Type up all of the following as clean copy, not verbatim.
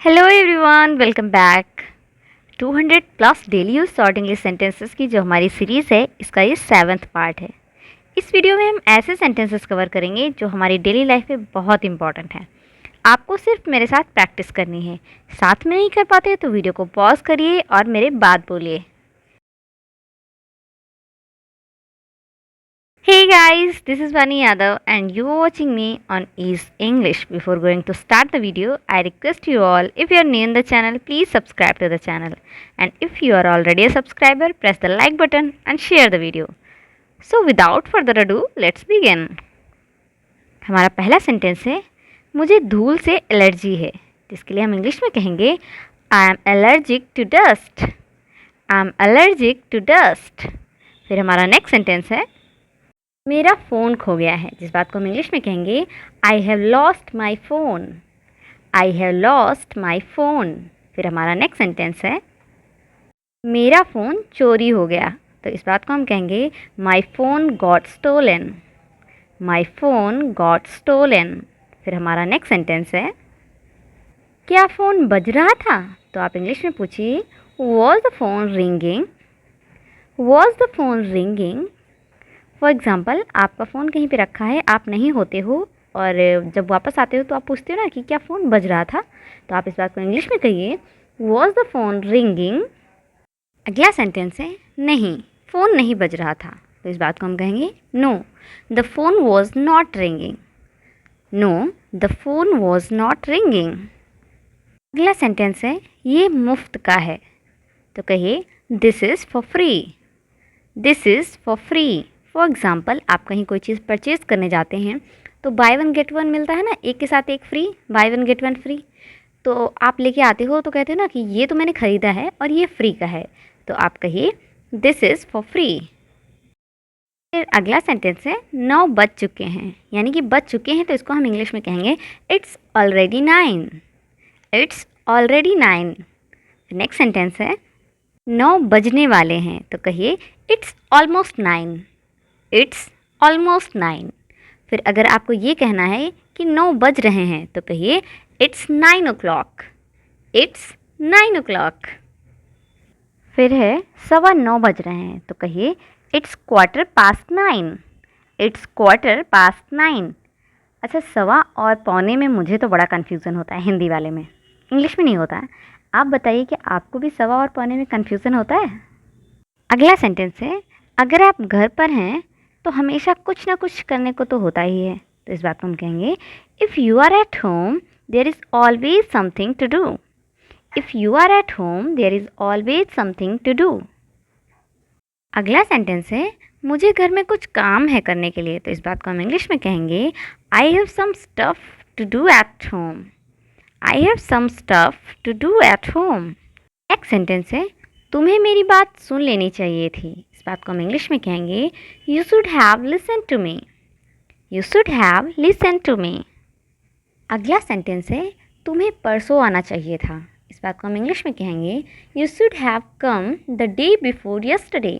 Hello everyone, welcome back. 200 plus daily use short English sentences की जो हमारी series है, इसका ये 7th पार्ट है। इस वीडियो में हम ऐसे सेंटेंसेस कवर करेंगे जो हमारी डेली लाइफ में बहुत इंपॉर्टेंट है। आपको सिर्फ मेरे साथ प्रैक्टिस करनी है। साथ में नहीं कर पाते तो वीडियो को पॉज करिए और मेरे बाद बोलिए। Hey guys, this is Vani Yadav and you are watching me on Ease English. Before going to start the video, I request you all, if you are new in the channel, please subscribe to the channel. And if you are already a subscriber, press the like button and share the video. So without further ado, let's begin. हमारा पहला sentence है, मुझे धूल से allergy है, जिसके लिए हम इंग्लिश में कहेंगे I am allergic to dust. I am allergic to dust. फिर हमारा नेक्स्ट सेंटेंस है, मेरा फ़ोन खो गया है, जिस बात को हम इंग्लिश में कहेंगे I have lost my phone. I have lost my phone. फिर हमारा नेक्स्ट सेंटेंस है, मेरा फ़ोन चोरी हो गया, तो इस बात को हम कहेंगे my phone got stolen. My phone got stolen. फिर हमारा नेक्स्ट सेंटेंस है, क्या फ़ोन बज रहा था, तो आप इंग्लिश में पूछिए was the phone ringing. Was the phone ringing. For example, आपका फ़ोन कहीं पे रखा है, आप नहीं होते हो और जब वापस आते हो तो आप पूछते हो ना कि क्या फ़ोन बज रहा था, तो आप इस बात को इंग्लिश में कहिए वॉज द फ़ोन रिंगिंग। अगला सेंटेंस है, नहीं, फ़ोन नहीं बज रहा था, तो इस बात को हम कहेंगे no, the phone was not ringing. No, the phone was not ringing. अगला सेंटेंस है, ये मुफ्त का है, तो कहिए this is for free. This is for free. For example, आप कहीं कोई चीज़ परचेज़ करने जाते हैं तो बाय वन गेट वन मिलता है ना, एक के साथ एक free, by one get one free. तो आप लेके आते हो तो कहते हो ना कि ये तो मैंने ख़रीदा है और ये फ्री का है, तो आप कहिए दिस इज़ फॉर फ्री। फिर अगला सेंटेंस है, 9 बज चुके हैं, यानी कि बज चुके हैं, तो इसको हम इंग्लिश में कहेंगे it's already 9। It's already 9। Next sentence है, 9 बजने वाले हैं, तो कहिए इट्स ऑलमोस्ट 9। It's almost 9। फिर अगर आपको ये कहना है कि 9 बज रहे हैं, तो कहिए इट्स 9 o'clock। It's 9 o'clock। फिर है 9:15 बज रहे हैं, तो कहिए इट्स 9:15। इट्स 9:15। अच्छा, सवा और पौने में मुझे तो बड़ा कन्फ्यूज़न होता है हिंदी वाले में, इंग्लिश में नहीं होता है। आप बताइए कि आपको भी सवा और पौने में कन्फ्यूज़न होता है? अगला सेंटेंस है, अगर आप घर पर हैं तो हमेशा कुछ ना कुछ करने को तो होता ही है, तो इस बात को हम कहेंगे if you are at home there is always something to do. If you are at home there is always something to do. अगला सेंटेंस है, मुझे घर में कुछ काम है करने के लिए, तो इस बात को हम इंग्लिश में कहेंगे I have some stuff to do at home. I have some stuff to do at home. Next sentence है, तुम्हें मेरी बात सुन लेनी चाहिए थी, इस बात को हम इंग्लिश में कहेंगे you should have listen to me. You should have listen to me. अगला सेंटेंस है, तुम्हें परसों आना चाहिए था, इस बात को हम इंग्लिश में कहेंगे you should have come the day before yesterday.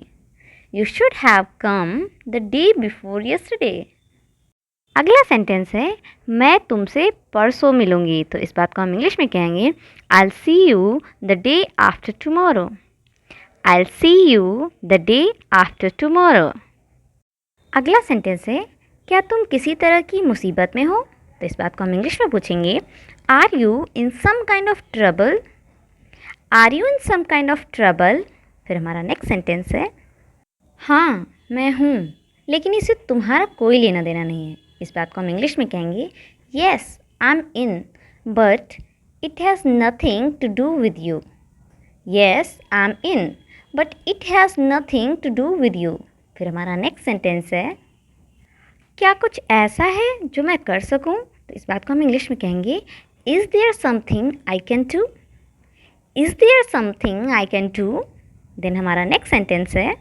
You should have come the day before yesterday. अगला सेंटेंस है, मैं तुमसे परसों मिलूँगी, तो इस बात को हम इंग्लिश में कहेंगे I will see you the day after tomorrow. I'll see you the day after tomorrow। अगला सेंटेंस है, क्या तुम किसी तरह की मुसीबत में हो, तो इस बात को हम इंग्लिश में पूछेंगे are you in some kind of trouble. Are you in some kind of trouble. फिर हमारा नेक्स्ट सेंटेंस है, हाँ मैं हूँ, लेकिन इससे तुम्हारा कोई लेना देना नहीं है, इस बात को हम इंग्लिश में कहेंगे yes I am in but it has nothing to do with you. Yes I am in but it has nothing to do with you. फिर हमारा नेक्स्ट सेंटेंस है, क्या कुछ ऐसा है जो मैं कर सकूं, तो इस बात को हम इंग्लिश में कहेंगे is there something I can do. Is there something I can do. Then हमारा नेक्स्ट सेंटेंस है,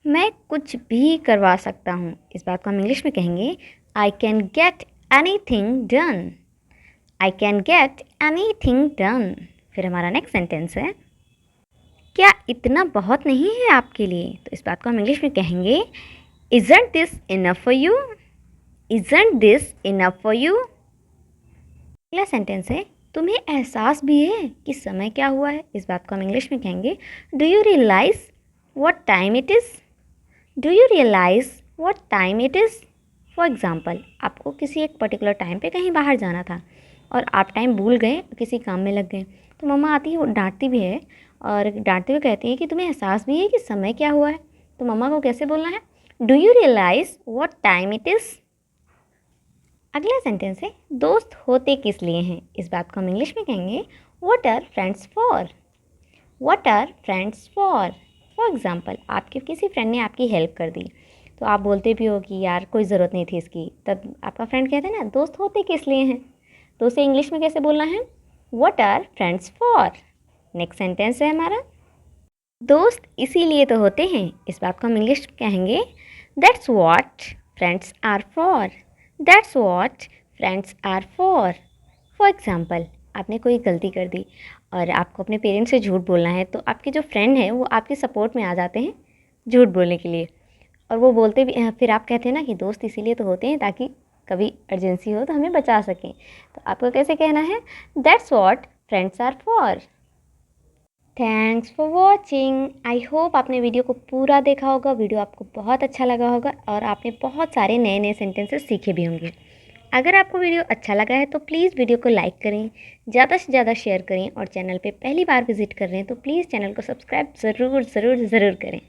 मैं कुछ भी करवा सकता हूँ, इस बात को हम इंग्लिश में कहेंगे I can get any thing done. I can get any thing done. फिर हमारा नेक्स्ट सेंटेंस है, क्या इतना बहुत नहीं है आपके लिए, तो इस बात को हम इंग्लिश में कहेंगे isn't this enough for you. Isn't this enough for you. अगला सेंटेंस है, तुम्हें एहसास भी है कि समय क्या हुआ है? इस बात को हम इंग्लिश में कहेंगे do you realise what time it is? Do you realise what time it is? For example, आपको किसी एक पर्टिकुलर टाइम पे कहीं बाहर जाना था और आप टाइम भूल गए, किसी काम में लग गए, तो मम्मा आती है, वो डांटती भी है और डांटते हुए कहती है कि तुम्हें एहसास भी है कि समय क्या हुआ है? तो मम्मा को कैसे बोलना है? Do you realise what time it is? अगला सेंटेंस है दोस्त होते किस लिए हैं? इस बात को हम इंग्लिश में कहेंगे what are friends for? What are friends for? For example, आपके किसी फ्रेंड ने आपकी हेल्प कर दी, तो आप बोलते भी हो कि यार कोई ज़रूरत नहीं थी इसकी, तब आपका फ्रेंड कहते हैं ना दोस्त होते किस लिए हैं? तो उसे इंग्लिश में कैसे बोलना है? What are friends for? Next sentence है हमारा दोस्त इसीलिए तो होते हैं। इस बात को हम इंग्लिश में कहेंगे that's what friends are for. That's what friends are for. For example, आपने कोई गलती कर दी और आपको अपने पेरेंट्स से झूठ बोलना है, तो आपके जो फ्रेंड हैं वो आपके सपोर्ट में आ जाते हैं झूठ बोलने के लिए, और वो बोलते भी फिर आप कहते हैं ना कि दोस्त इसीलिए तो होते हैं ताकि कभी अर्जेंसी हो तो हमें बचा सकें। तो आपको कैसे कहना है? That's what friends are for. Thanks for watching. I hope आपने वीडियो को पूरा देखा होगा, वीडियो आपको बहुत अच्छा लगा होगा और आपने बहुत सारे नए नए सेंटेंसेस सीखे भी होंगे। अगर आपको वीडियो अच्छा लगा है तो प्लीज़ वीडियो को लाइक करें, ज़्यादा से ज़्यादा शेयर करें और चैनल पे पहली बार विजिट कर रहे हैं तो प्लीज़ चैनल को सब्सक्राइब ज़रूर ज़रूर ज़रूर करें।